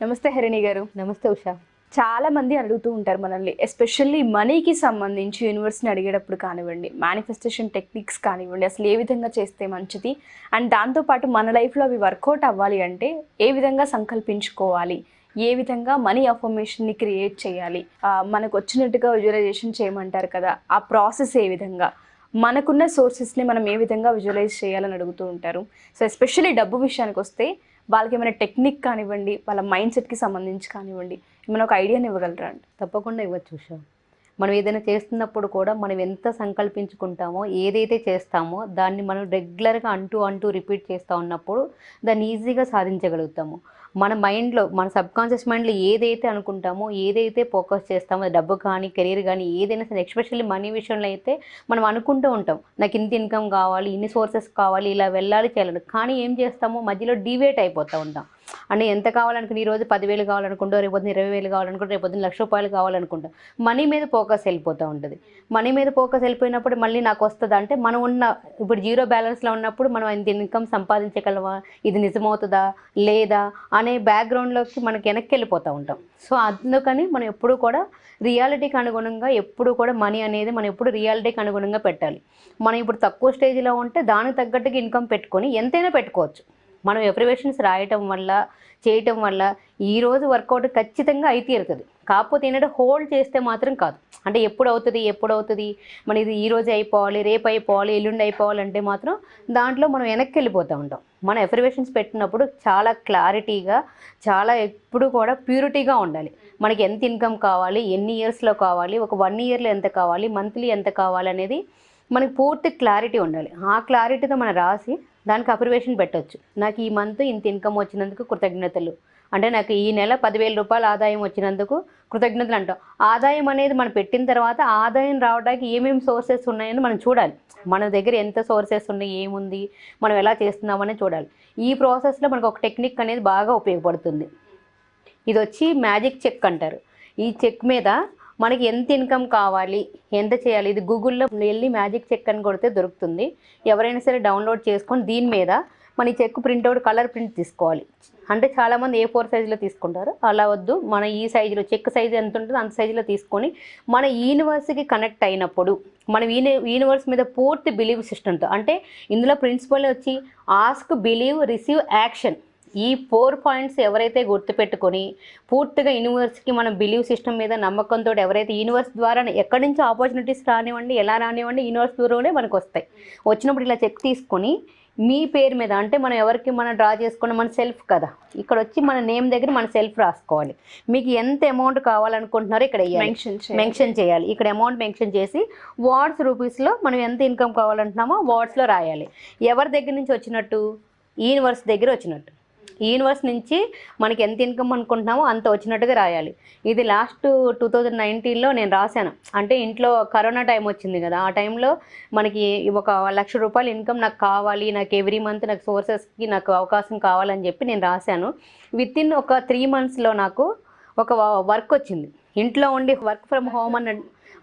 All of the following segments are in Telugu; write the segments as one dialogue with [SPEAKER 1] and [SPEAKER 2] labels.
[SPEAKER 1] నమస్తే హరిణి గారు.
[SPEAKER 2] నమస్తే ఉషా.
[SPEAKER 1] చాలా మంది అడుగుతూ ఉంటారు మనల్ని, ఎస్పెషల్లీ మనీకి సంబంధించి యూనివర్స్ని అడిగేటప్పుడు కానివ్వండి, మేనిఫెస్టేషన్ టెక్నిక్స్ కానివ్వండి, అసలు ఏ విధంగా చేస్తే మంచిది, అండ్ దాంతోపాటు మన లైఫ్లో అవి వర్కౌట్ అవ్వాలి అంటే ఏ విధంగా సంకల్పించుకోవాలి, ఏ విధంగా మనీ అఫర్మేషన్ని క్రియేట్ చేయాలి, మనకు వచ్చినట్టుగా విజువలైజేషన్ చేయమంటారు కదా, ఆ ప్రాసెస్ ఏ విధంగా, మనకున్న సోర్సెస్ని మనం ఏ విధంగా విజువలైజ్ చేయాలని అడుగుతూ ఉంటారు. సో ఎస్పెషల్లీ డబ్బు విషయానికి వస్తే వాళ్ళకి ఏమైనా టెక్నిక్ కానివ్వండి, వాళ్ళ మైండ్ సెట్కి సంబంధించి కానివ్వండి, ఏమైనా ఒక ఐడియాని ఇవ్వగలరా అండి?
[SPEAKER 2] తప్పకుండా ఇవ్వచ్చు ఉషా. మనం ఏదైనా చేస్తున్నప్పుడు కూడా మనం ఎంత సంకల్పించుకుంటామో, ఏదైతే చేస్తామో దాన్ని మనం రెగ్యులర్గా అంటూ రిపీట్ చేస్తూ ఉన్నప్పుడు దాన్ని ఈజీగా సాధించగలుగుతాము. మన మైండ్లో, మన సబ్కాన్షియస్ మైండ్లో ఏదైతే అనుకుంటామో, ఏదైతే ఫోకస్ చేస్తామో, డబ్బు కానీ కెరీర్ కానీ ఏదైనా సరే, ఎస్పెషల్లీ మనీ విషయంలో అయితే మనం అనుకుంటూ ఉంటాం, నాకు ఇంత ఇన్కమ్ కావాలి, ఇన్ని సోర్సెస్ కావాలి, ఇలా వెళ్ళాలి చేయాలి. కానీ ఏం చేస్తామో మధ్యలో డివేట్ అయిపోతూ ఉంటాం. అంటే ఎంత కావాలనుకుని ఈరోజు 10,000 కావాలనుకుంటాం, రేపొద్దున 20,000 కావాలనుకుంటాం, రేపొద్దున ₹1,00,000 కావాలనుకుంటాం. మనీ మీద ఫోకస్ వెళ్ళిపోతూ ఉంటుంది. మనీ మీద ఫోకస్ వెళ్ళిపోయినప్పుడు మళ్ళీ నాకు వస్తుందా అంటే, మనం ఇప్పుడు జీరో బ్యాలెన్స్లో ఉన్నప్పుడు మనం ఇంత ఇన్కమ్ సంపాదించగలవా, ఇది నిజమవుతుందా లేదా అనే బ్యాక్గ్రౌండ్లోకి మనకి వెనక్కి వెళ్ళిపోతూ ఉంటాం. సో అందుకని మనం ఎప్పుడు కూడా రియాలిటీకి అనుగుణంగా, ఎప్పుడు కూడా మనీ అనేది మనం ఎప్పుడు రియాలిటీకి అనుగుణంగా పెట్టాలి. మనం ఇప్పుడు తక్కువ స్టేజ్లో ఉంటే దానికి తగ్గట్టుగా ఇన్కమ్ పెట్టుకొని ఎంతైనా పెట్టుకోవచ్చు. మనం ఎఫర్మేషన్స్ రాయటం వల్ల, చేయటం వల్ల ఈరోజు వర్కౌట్ ఖచ్చితంగా అయితే తీరుతుంది. కాకపోతే ఏంటంటే హోల్డ్ చేస్తే మాత్రం కాదు. అంటే ఎప్పుడు అవుతుంది మన ఇది ఈరోజు అయిపోవాలి, రేపు అయిపోవాలి, ఎల్లుండి అయిపోవాలంటే మాత్రం దాంట్లో మనం వెనక్కి వెళ్ళిపోతూ ఉంటాం. మన ఎఫర్మేషన్స్ పెట్టినప్పుడు చాలా క్లారిటీగా, చాలా ఎప్పుడు కూడా ప్యూరిటీగా ఉండాలి. మనకి ఎంత ఇన్కమ్ కావాలి, ఎన్ని ఇయర్స్లో కావాలి, ఒక 1 ఇయర్లో ఎంత కావాలి, మంత్లీ ఎంత కావాలి అనేది మనకి పూర్తి క్లారిటీ ఉండాలి. ఆ క్లారిటీతో మనం రాసి దానికి అప్రివేషన్ పెట్టవచ్చు. నాకు ఈ మంత్ ఇంత ఇన్కమ్ వచ్చినందుకు కృతజ్ఞతలు, అంటే నాకు ఈ నెల ₹10,000 ఆదాయం వచ్చినందుకు కృతజ్ఞతలు అంటాం. ఆదాయం అనేది మనం పెట్టిన తర్వాత ఆదాయం రావడానికి ఏమేమి సోర్సెస్ ఉన్నాయని మనం చూడాలి. మన దగ్గర ఎంత సోర్సెస్ ఉన్నాయి, ఏముంది, మనం ఎలా చేస్తున్నామని చూడాలి. ఈ ప్రాసెస్లో మనకు ఒక టెక్నిక్ అనేది బాగా ఉపయోగపడుతుంది. ఇది వచ్చి మ్యాజిక్ చెక్ అంటారు. ఈ చెక్ మీద మనకి ఎంత ఇన్కమ్ కావాలి, ఎంత చేయాలి, ఇది గూగుల్లో వెళ్ళి మ్యాజిక్ చెక్ అని కొడితే దొరుకుతుంది. ఎవరైనా సరే డౌన్లోడ్ చేసుకొని దీని మీద మన ఈ చెక్ ప్రింట్అవుట్, కలర్ ప్రింట్ తీసుకోవాలి. అంటే చాలామంది A4 సైజులో తీసుకుంటారు, అలా వద్దు. మన ఈ సైజులో, చెక్ సైజు ఎంత ఉంటుందో అంత సైజులో తీసుకొని మన యూనివర్స్కి కనెక్ట్ అయినప్పుడు మనం యూనివర్స్ మీద పూర్తి బిలీవ్ సిస్టమ్తో, అంటే ఇందులో ప్రిన్సిపల్ వచ్చి ఆస్క్, బిలీవ్, రిసీవ్, యాక్షన్. ఈ 4 పాయింట్స్ ఎవరైతే గుర్తుపెట్టుకొని పూర్తిగా యూనివర్స్కి మనం బిలీవ్ సిస్టమ్ మీద నమ్మకంతో, ఎవరైతే యూనివర్స్ ద్వారా ఎక్కడి నుంచి ఆపర్చునిటీస్ రానివ్వండి, ఎలా రానివ్వండి, యూనివర్స్ ద్వారానే మనకు వస్తాయి. వచ్చినప్పుడు ఇలా చెక్ తీసుకొని మీ పేరు మీద, అంటే మనం ఎవరికి మనం డ్రా చేసుకున్న మన సెల్ఫ్ కదా, ఇక్కడ వచ్చి మన నేమ్ దగ్గర మన సెల్ఫ్ రాసుకోవాలి. మీకు ఎంత అమౌంట్ కావాలనుకుంటున్నారో ఇక్కడ మెన్షన్ చేయాలి. ఇక్కడ అమౌంట్ మెన్షన్ చేసి వాట్స్ రూపీస్లో మనం ఎంత ఇన్కమ్ కావాలంటున్నామో వాట్స్లో రాయాలి. ఎవరి దగ్గర నుంచి వచ్చినట్టు, యూనివర్స్ దగ్గర వచ్చినట్టు. యూనివర్స్ నుంచి మనకి ఎంత ఇన్కమ్ అనుకుంటున్నామో అంత వచ్చినట్టుగా రాయాలి. ఇది లాస్ట్ 2019లో నేను రాశాను. అంటే ఇంట్లో కరోనా టైం వచ్చింది కదా, ఆ టైంలో మనకి ఒక ₹1,00,000 ఇన్కమ్ నాకు కావాలి, నాకు ఎవ్రీ మంత్ నాకు సోర్సెస్కి నాకు అవకాశం కావాలని చెప్పి నేను రాశాను. వితిన్ ఒక 3 మంత్స్లో నాకు ఒక వర్క్ వచ్చింది. ఇంట్లో ఉండి వర్క్ ఫ్రమ్ హోమ్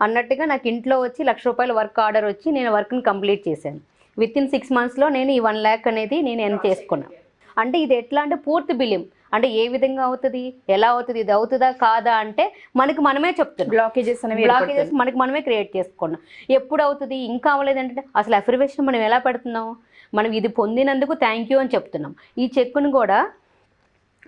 [SPEAKER 2] అన్నట్టుగా నాకు ఇంట్లో వచ్చి ₹1,00,000 వర్క్ ఆర్డర్ వచ్చి నేను వర్క్ని కంప్లీట్ చేశాను. వితిన్ 6 మంత్స్లో నేను ఈ 1 lakh అనేది నేను ఎర్న్ చేసుకున్నాను. అంటే ఇది ఎట్లా అంటే పూర్తి బిలీవ్. అంటే ఏ విధంగా అవుతుంది, ఎలా అవుతుంది, ఇది అవుతుందా కాదా అంటే మనకి మనమే చెప్తున్నాం. బ్లాకేజెస్ మనకి మనమే క్రియేట్ చేసుకున్నాం. ఎప్పుడు అవుతుంది, ఇంకా అవ్వలేదంటే అసలు అఫర్మేషన్ మనం ఎలా పెడుతున్నాం, మనం ఇది పొందినందుకు థ్యాంక్ యూ అని చెప్తున్నాం. ఈ చెక్కును కూడా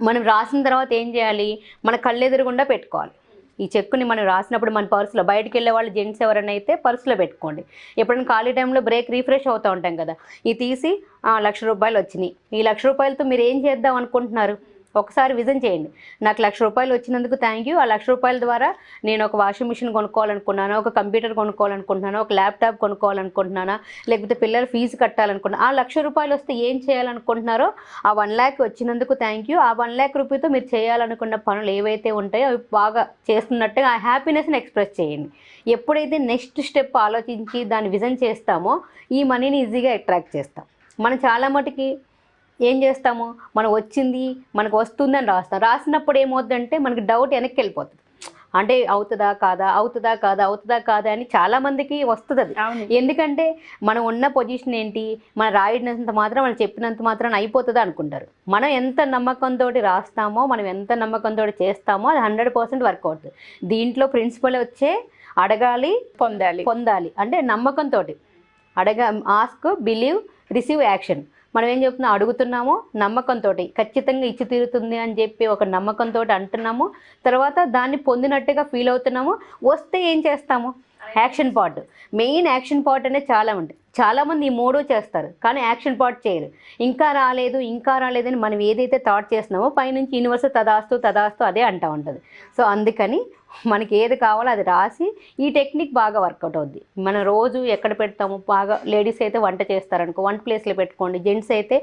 [SPEAKER 2] మనం రాసిన తర్వాత ఏం చేయాలి, మన కళ్ళెదురుగుండా పెట్టుకోవాలి. ఈ చెక్కుని మనం రాసినప్పుడు మన పర్సులో, బయటకు వెళ్ళే వాళ్ళు జెంట్స్ ఎవరైనా అయితే పర్సులో పెట్టుకోండి. ఎప్పుడైనా ఖాళీ టైంలో బ్రేక్ రీఫ్రెష్ అవుతూ ఉంటాం కదా, ఇది తీసి ₹1,00,000 వచ్చినాయి, ఈ ₹1,00,000తో మీరు ఏం చేద్దాం అనుకుంటున్నారు, ఒకసారి విజన్ చేయండి. నాకు ₹1,00,000 వచ్చినందుకు థ్యాంక్ యూ. ఆ ₹1,00,000 ద్వారా నేను ఒక వాషింగ్ మిషన్ కొనుక్కోవాలనుకున్నాను, ఒక కంప్యూటర్ కొనుక్కోవాలనుకుంటున్నాను, ఒక ల్యాప్టాప్ కొనుక్కోవాలనుకుంటున్నాను, లేకపోతే పిల్లల ఫీజు కట్టాలనుకుంటున్నాను. ఆ ₹1,00,000 వస్తే ఏం చేయాలనుకుంటున్నారో ఆ 1 lakh వచ్చినందుకు థ్యాంక్ యూ. ఆ 1 lakh రూపీతో మీరు చేయాలనుకున్న పనులు ఏవైతే ఉంటాయో అవి బాగా చేస్తున్నట్టుగా ఆ హ్యాపీనెస్ని ఎక్స్ప్రెస్ చేయండి. ఎప్పుడైతే నెక్స్ట్ స్టెప్ ఆలోచించి దాన్ని విజన్ చేస్తామో ఈ మనీని ఈజీగా అట్రాక్ట్ చేస్తాం. మనం చాలా మటుకి ఏం చేస్తాము, మనం వచ్చింది మనకు వస్తుందని రాస్తాం. రాసినప్పుడు ఏమవుతుందంటే మనకి డౌట్ వెనక్కి వెళ్ళిపోతుంది. అంటే అవుతుందా కాదా, అవుతుందా కాదా, అవుతుందా కాదా అని చాలామందికి వస్తుంది అది. ఎందుకంటే మనం ఉన్న పొజిషన్ ఏంటి, మనం రాయినంత మాత్రం మనం చెప్పినంత మాత్రం అయిపోతుందా అనుకుంటారు. మనం ఎంత నమ్మకంతో రాస్తామో, మనం ఎంత నమ్మకంతో చేస్తామో అది 100% వర్క్ అవుతుంది. దీంట్లో ప్రిన్సిపల్ వచ్చే అడగాలి, పొందాలి అంటే నమ్మకంతో ఆస్క్, బిలీవ్, రిసీవ్, యాక్షన్. మనం ఏం చెప్తున్నాం, అడుగుతున్నాము నమ్మకంతో ఖచ్చితంగా ఇచ్చి తీరుతుంది అని చెప్పి ఒక నమ్మకంతో అంటున్నాము. తర్వాత దాన్ని పొందినట్టుగా ఫీల్ అవుతున్నాము. వస్తే ఏం చేస్తాము, action part. Main action part అనేది చాలా ఉంటుంది. చాలామంది ఈ 3 చేస్తారు కానీ యాక్షన్ పార్ట్ చేయరు. ఇంకా రాలేదని మనం ఏదైతే థాట్ చేస్తున్నామో పైనుంచి యూనివర్స్ తదాస్తు అదే అంటూ ఉంటుంది. సో అందుకని మనకి ఏది కావాలో అది రాసి ఈ టెక్నిక్ బాగా వర్కౌట్ అవుద్ది. మనం రోజు ఎక్కడ పెడతాము, బాగా లేడీస్ అయితే వంట చేస్తారనుకో వంట ప్లేస్లో పెట్టుకోండి, జెంట్స్ అయితే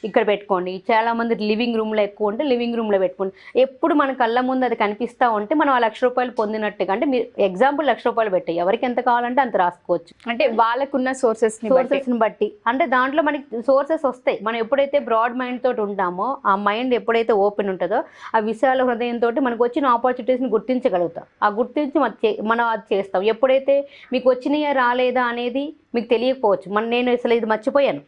[SPEAKER 2] ఇక్కడ పెట్టుకోండి. చాలామంది లివింగ్ రూమ్లో ఎక్కువ ఉంటే లివింగ్ రూమ్లో పెట్టుకోండి. ఎప్పుడు మన కళ్ళ ముందు అది కనిపిస్తూ ఉంటే మనం ఆ ₹1,00,000 పొందినట్టుగా. అంటే మీరు ఎగ్జాంపుల్ ₹1,00,000 పెట్టాయి, ఎవరికి ఎంత కావాలంటే అంత రాసుకోవచ్చు.
[SPEAKER 1] అంటే వాళ్ళకున్న సోర్సెస్ని
[SPEAKER 2] బట్టి అంటే దాంట్లో మనకి సోర్సెస్ వస్తాయి. మనం ఎప్పుడైతే బ్రాడ్ మైండ్ తోటి ఉంటామో, ఆ మైండ్ ఎప్పుడైతే ఓపెన్ ఉంటుందో, ఆ విశాల హృదయంతో మనకు వచ్చిన ఆపర్చునిటీస్ని గుర్తించగలుగుతాం. ఆ గుర్తించి మనం అది చేస్తాం. ఎప్పుడైతే మీకు వచ్చినాయా రాలేదా అనేది మీకు తెలియకపోవచ్చు. నేను అసలు ఇది మర్చిపోయాను,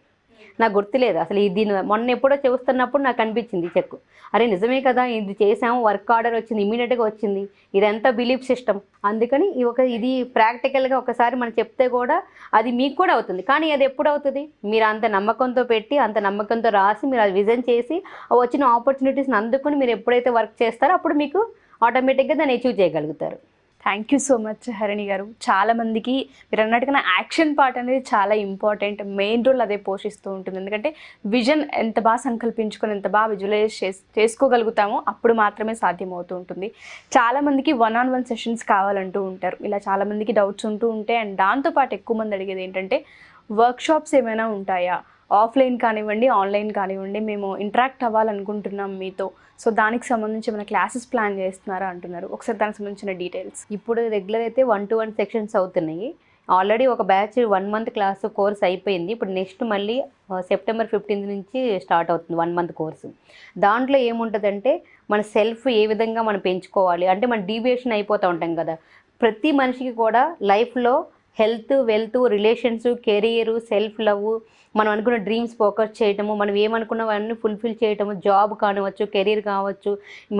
[SPEAKER 2] నాకు గుర్తులేదు అసలు. దీని మొన్న ఎప్పుడో చూస్తున్నప్పుడు నాకు అనిపించింది చెక్, అరే నిజమే కదా, ఇది చేసాము, వర్క్ ఆర్డర్ వచ్చింది, ఇమీడియట్గా వచ్చింది. ఇదంతా బిలీఫ్ సిస్టమ్. అందుకని ఇది ప్రాక్టికల్గా ఒకసారి మనం చెప్తే కూడా అది మీకు కూడా అవుతుంది. కానీ అది ఎప్పుడు అవుతుంది, మీరు అంత నమ్మకంతో పెట్టి, అంత నమ్మకంతో రాసి, మీరు అది విజన్ చేసి వచ్చిన ఆపర్చునిటీస్ని అందుకుని మీరు ఎప్పుడైతే వర్క్ చేస్తారో అప్పుడు మీకు ఆటోమేటిక్గా దాన్ని అచీవ్ చేయగలుగుతారు.
[SPEAKER 1] Thank you so much Harini గారు. చాలామందికి మీరు అన్నట్టుగా యాక్షన్ పార్ట్ అనేది చాలా ఇంపార్టెంట్, మెయిన్ రోల్ అదే పోషిస్తూ ఉంటుంది. ఎందుకంటే విజన్ ఎంత బాగా సంకల్పించుకొని ఎంత బాగా విజువలైజ్ చేసుకోగలుగుతామో అప్పుడు మాత్రమే సాధ్యమవుతూ ఉంటుంది. చాలామందికి 1-on-1 సెషన్స్ కావాలంటూ ఉంటారు. ఇలా చాలామందికి డౌట్స్ ఉంటూ ఉంటాయి. అండ్ దాంతోపాటు ఎక్కువ మంది అడిగేది ఏంటంటే వర్క్షాప్స్ ఏమైనా ఉంటాయా, ఆఫ్లైన్ కానివ్వండి ఆన్లైన్ కానివ్వండి, మేము ఇంటరాక్ట్ అవ్వాలనుకుంటున్నాం మీతో, సో దానికి సంబంధించి ఏమైనా క్లాసెస్ ప్లాన్ చేస్తున్నారా అంటున్నారు. ఒకసారి దానికి సంబంధించిన డీటెయిల్స్.
[SPEAKER 2] ఇప్పుడు రెగ్యులర్ అయితే 1-to-1 సెక్షన్స్ అవుతున్నాయి. ఆల్రెడీ ఒక బ్యాచ్ 1 month క్లాస్ కోర్స్ అయిపోయింది. ఇప్పుడు నెక్స్ట్ మళ్ళీ సెప్టెంబర్ 15 నుంచి స్టార్ట్ అవుతుంది 1 month కోర్సు. దాంట్లో ఏముంటుందంటే మన సెల్ఫ్ ఏ విధంగా మనం పెంచుకోవాలి అంటే, మనం డీవియేషన్ అయిపోతూ ఉంటాం కదా. ప్రతి మనిషికి కూడా లైఫ్లో health, wealth, relations, career, self love, మనం అనుకున్న డ్రీమ్స్ ఫోకస్ చేయటము, మనం ఏమనుకున్నవన్నీ ఫుల్ఫిల్ చేయటము, జాబ్ కానివ్వచ్చు, కెరీర్ కావచ్చు,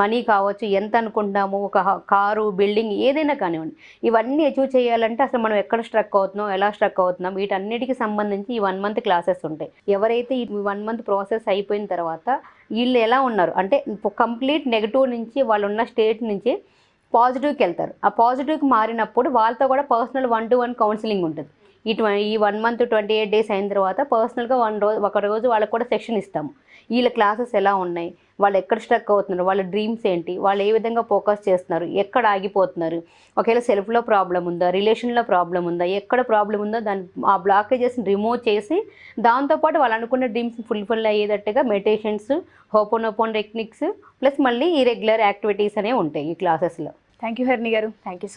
[SPEAKER 2] మనీ కావచ్చు, ఎంత అనుకుంటాము, ఒక కారు, బిల్డింగ్ ఏదైనా కానివ్వండి, ఇవన్నీ అచీవ్ చేయాలంటే అసలు మనం ఎక్కడ స్ట్రక్ అవుతున్నాం, ఎలా స్ట్రక్ అవుతున్నాం, వీటన్నిటికి సంబంధించి ఈ 1 month క్లాసెస్ ఉంటాయి. ఎవరైతే ఈ 1 month ప్రాసెస్ అయిపోయిన తర్వాత వీళ్ళు ఎలా ఉన్నారు అంటే కంప్లీట్ నెగిటివ్ నుంచి, వాళ్ళు ఉన్న స్టేట్ నుంచి పాజిటివ్కి వెళ్తారు. ఆ పాజిటివ్కి మారినప్పుడు వాళ్ళతో కూడా పర్సనల్ 1-to-1 కౌన్సిలింగ్ ఉంటుంది. ఈ 1 month 28 days అయిన తర్వాత పర్సనల్గా ఒక రోజు వాళ్ళకు కూడా సెషన్ ఇస్తాము. వీళ్ళ క్లాసెస్ ఎలా ఉన్నాయి, వాళ్ళు ఎక్కడ స్ట్రక్ అవుతున్నారు, వాళ్ళ డ్రీమ్స్ ఏంటి, వాళ్ళు ఏ విధంగా ఫోకస్ చేస్తున్నారు, ఎక్కడ ఆగిపోతున్నారు, ఒకవేళ సెల్ఫ్లో ప్రాబ్లం ఉందా, రిలేషన్లో ప్రాబ్లం ఉందా, ఎక్కడ ప్రాబ్లం ఉందో దాన్ని ఆ బ్లాకేజెస్ని రిమూవ్ చేసి దాంతోపాటు వాళ్ళు అనుకున్న డ్రీమ్స్ ఫుల్ఫిల్ అయ్యేటట్టుగా మెడిటేషన్స్, హోపోనోపోన్ టెక్నిక్స్ ప్లస్ మళ్ళీ ఈ రెగ్యులర్ యాక్టివిటీస్ అనేవి ఉంటాయి ఈ క్లాసెస్లో.
[SPEAKER 1] థ్యాంక్ యూ హరిణి గారు. Thank you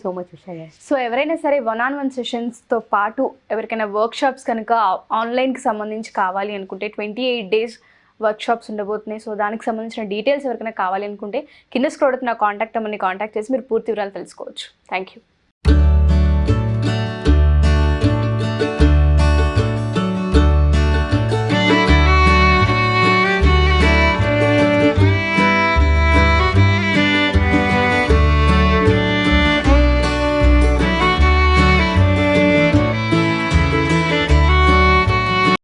[SPEAKER 1] so much
[SPEAKER 2] Usha గారు.
[SPEAKER 1] సో ఎవరైనా సరే 1-on-1 సెషన్స్తో పాటు ఎవరికైనా వర్క్షాప్స్ కనుక ఆన్లైన్కి సంబంధించి కావాలి అనుకుంటే 28 days వర్క్షాప్స్ ఉండబోతున్నాయి. సో దానికి సంబంధించిన డీటెయిల్స్ ఎవరికైనా కావాలి అనుకుంటే కింద స్క్రోల్ అవుతున్న కాంటాక్ట్ నెంబర్ని కాంటాక్ట్ చేసి మీరు పూర్తి వివరాలు తెలుసుకోవచ్చు. Thank you.